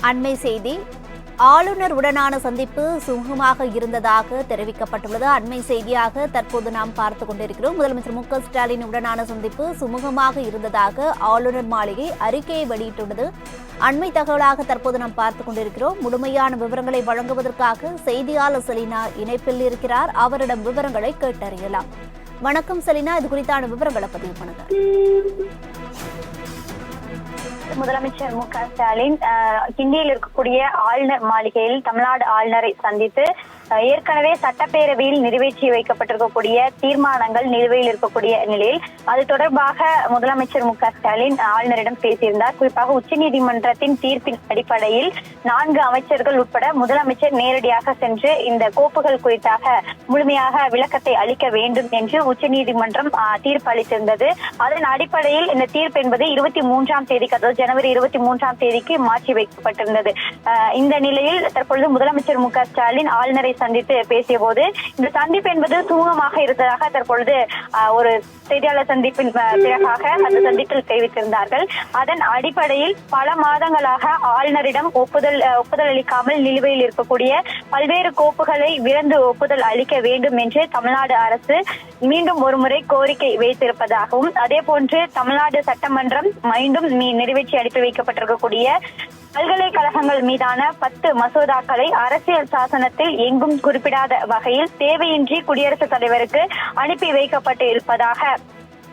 அண்மை செய்தி. ஆளுநர் உடனான சந்திப்பு சுமூகமாக இருந்ததாக தெரிவிக்கப்பட்டுள்ளது. அண்மை செய்தியாக தற்போது நாம் பார்த்துக் கொண்டிருக்கிறோம். முதலமைச்சர் மு.க.ஸ்டாலின் உடனான சந்திப்பு சுமூகமாக இருந்ததாக ஆளுநர் மாளிகை அறிக்கையை வெளியிட்டுள்ளது. அண்மை தகவலாக தற்போது நாம் பார்த்துக் கொண்டிருக்கிறோம். முழுமையான விவரங்களை வழங்குவதற்காக செய்தியாளர் செலினா இணைப்பில் இருக்கிறார். அவரிடம் விவரங்களை கேட்டறியலாம். வணக்கம் செலினா, இது குறித்தான விவரங்களை பதிவு பண்ணுங்க. முதலமைச்சர் மு.க.ஸ்டாலின் கிண்டியில் இருக்கக்கூடிய ஆளுநர் மாளிகையில் தமிழ்நாடு ஆளுநரை சந்தித்து ஏற்கனவே சட்டப்பேரவையில் நிறைவேற்றி வைக்கப்பட்டிருக்கக்கூடிய தீர்மானங்கள் நிலுவையில் இருக்கக்கூடிய நிலையில் அது தொடர்பாக முதலமைச்சர் மு.க.ஸ்டாலின் ஆளுநரிடம் பேசியிருந்தார். குறிப்பாக உச்சநீதிமன்றத்தின் தீர்ப்பின் அடிப்படையில் 4 அமைச்சர்கள் உட்பட முதலமைச்சர் நேரடியாக சென்று இந்த கோப்புகள் குறித்தாக முழுமையாக விளக்கத்தை அளிக்க வேண்டும் என்று உச்சநீதிமன்றம் தீர்ப்பு அளித்திருந்தது. அதன் அடிப்படையில் இந்த தீர்ப்பு என்பது 23ஆம் தேதிக்கு, அதாவது ஜனவரி 23ஆம் தேதிக்கு மாற்றி வைக்கப்பட்டிருந்தது. இந்த நிலையில் தற்பொழுது முதலமைச்சர் மு.க.ஸ்டாலின் ஆளுநரை சந்தித்து பேசிய போது இந்த சந்திப்பு என்பது சுமூகமாக இருந்ததாக தற்பொழுது ஒரு செய்தியாளர் சந்திப்பின் பிறகாக அந்த சந்திப்பில் தெரிவித்திருந்தார்கள். அதன் அடிப்படையில் பல மாதங்களாக ஆளுநரிடம் ஒப்புதல் அளிக்காமல் நிலுவையில் இருக்கக்கூடிய பல்வேறு கோப்புகளை விரைந்து ஒப்புதல் அளிக்க வேண்டும் என்று தமிழ்நாடு அரசு மீண்டும் ஒருமுறை கோரிக்கை வைத்திருப்பதாகவும், அதே போன்று தமிழ்நாடு சட்டமன்றம் மீண்டும் நிறைவேற்றி அனுப்பி வைக்கப்பட்டிருக்கக்கூடிய பல்கலைக்கழகங்கள் மீதான 10 மசோதாக்களை அரசியல் சாசனத்தில் எங்கும் குறிப்பிடாத வகையில் தேவையின்றி குடியரசுத் தலைவருக்கு அனுப்பி வைக்கப்பட்டு இருப்பதாக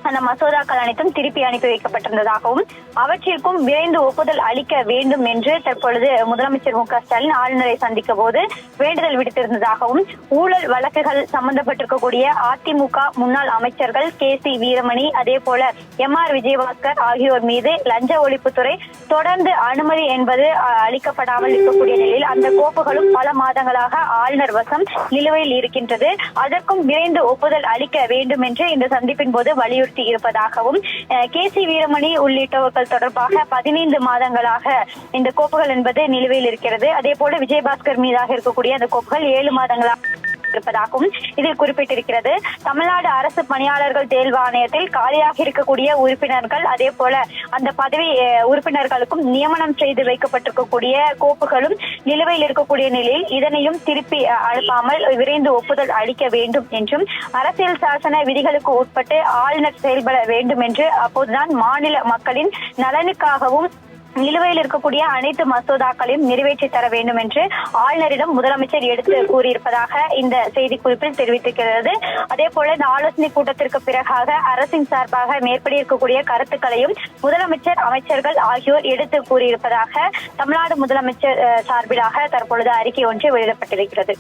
அந்த மசோதாக்கள் அனைத்தும் திருப்பி அனுப்பி வைக்கப்பட்டிருந்ததாகவும் அவற்றிற்கும் விரைந்து ஒப்புதல் அளிக்க வேண்டும் என்று தற்பொழுது முதலமைச்சர் மு.க.ஸ்டாலின் ஆளுநரை சந்திக்க போது வேண்டுதல் விடுத்திருந்ததாகவும், ஊழல் வழக்குகள் சம்பந்தப்பட்டிருக்கக்கூடிய அதிமுக முன்னாள் அமைச்சர்கள் கே.சி. வீரமணி, அதே போல எம்.ஆர். விஜயபாஸ்கர் ஆகியோர் மீது லஞ்ச ஒழிப்புத்துறை தொடர்ந்து அனுமதி என்பது அளிக்கப்படாமல் இருக்கக்கூடிய நிலையில் அந்த கோப்புகளும் பல மாதங்களாக ஆளுநர் வசம் நிலுவையில் இருக்கின்றது. அதற்கும் விரைந்து ஒப்புதல் அளிக்க வேண்டும் என்று இந்த சந்திப்பின் போது வலியுறுத்தி இருப்பதாகவும், கே.சி. வீரமணி உள்ளிட்டவர்கள் தொடர்பாக 15 மாதங்களாக இந்த கோப்புகள் என்பது நிலுவையில் இருக்கிறது. அதே போல விஜயபாஸ்கர் மீதாக இருக்கக்கூடிய அந்த கோப்புகள் 7 மாதங்களாக இருப்பதாகவும் இதில் குறிப்பிட்டிருக்கிறது. தமிழ்நாடு அரசு பணியாளர்கள் தேர்வு ஆணையத்தில் காலியாக இருக்கக்கூடிய உறுப்பினர்கள், அதே போல அந்த பதவி உறுப்பினர்களுக்கும் நியமனம் செய்து வைக்கப்பட்டிருக்கக்கூடிய கோப்புகளும் நிலுவையில் இருக்கக்கூடிய நிலையில் இதனையும் திருப்பி அனுப்பாமல் விரைந்து ஒப்புதல் அளிக்க வேண்டும் என்றும், அரசியல் சாசன விதிகளுக்கு உட்பட்டு ஆளுநர் செயல்பட வேண்டும் என்று, அப்போதுதான் மாநில மக்களின் நலனுக்காகவும் நிலுவையில் இருக்கக்கூடிய அனைத்து மசோதாக்களையும் நிறைவேற்றி தர வேண்டும் என்று ஆளுநரிடம் முதலமைச்சர் எடுத்து கூறியிருப்பதாக இந்த செய்திக்குறிப்பில் தெரிவித்திருக்கிறது. அதே போல இந்த ஆலோசனை கூட்டத்திற்கு பிறகாக அரசின் சார்பாக மேற்படி இருக்கக்கூடிய கருத்துக்களையும் முதலமைச்சர், அமைச்சர்கள் ஆகியோர் எடுத்து கூறியிருப்பதாக தமிழ்நாடு முதலமைச்சர் சார்பிலாக தற்பொழுது அறிக்கை ஒன்று வெளியிடப்பட்டிருக்கிறது.